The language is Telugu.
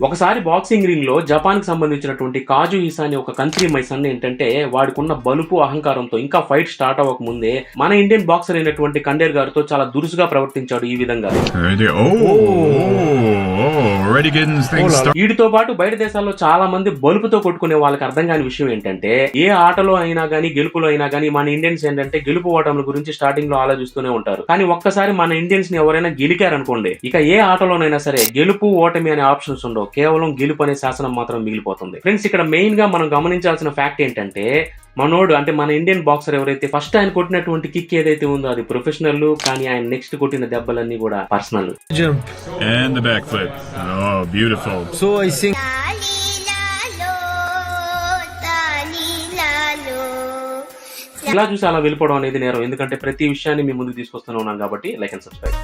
ఒకసారి బాక్సింగ్ రింగ్ లో జపాన్ కి సంబంధించినటువంటి కాజు ఇసాని ఒక కంట్రీ మై సన్ ఏంటంటే వాడికున్న బలుపు అహంకారంతో ఇంకా ఫైట్ స్టార్ట్ అవ్వక ముందే మన ఇండియన్ బాక్సర్ అయినటువంటి కండేర్ గారితో చాలా దురుసుగా ప్రవర్తించాడు. ఈ విధంగా వీటితో పాటు బయట దేశాల్లో చాలా మంది బలుపుతో కొట్టుకునే వాళ్ళకి అర్థం కాని విషయం ఏంటంటే ఏ ఆటలో అయినా గానీ గెలుపులో అయినా గానీ మన ఇండియన్స్ ఏంటంటే గెలుపు ఓటముల గురించి స్టార్టింగ్ లో ఆలోచిస్తూనే ఉంటారు. కానీ ఒక్కసారి మన ఇండియన్స్ ని ఎవరైనా గెలికారనుకోండి, ఇక ఏ ఆటలోనైనా సరే గెలుపు ఓటమి అనే ఆప్షన్స్ ఉండవు, కేవలం గెలుపు అనే శాసనం మాత్రం మిగిలిపోతుంది. ఫ్రెండ్స్, ఇక్కడ మెయిన్ గా మనం గమనించాల్సిన ఫ్యాక్ట్ ఏంటంటే మనోడు అంటే మన ఇండియన్ బాక్సర్ ఎవరైతే ఫస్ట్ ఆయన కొట్టినటువంటి కిక్ ఏదైతే ఉందో అది ప్రొఫెషనల్, కానీ ఆయన నెక్స్ట్ కొట్టిన దెబ్బలన్నీ కూడా పర్సనల్. ఇలా చూసి అలా వెళ్ళిపోవడం అనేది నేరం, ఎందుకంటే ప్రతి విషయాన్ని మీ ముందుకు తీసుకొస్తూనే ఉన్నాం కాబట్టి లైక్ అండ్ సబ్స్క్రైబ్.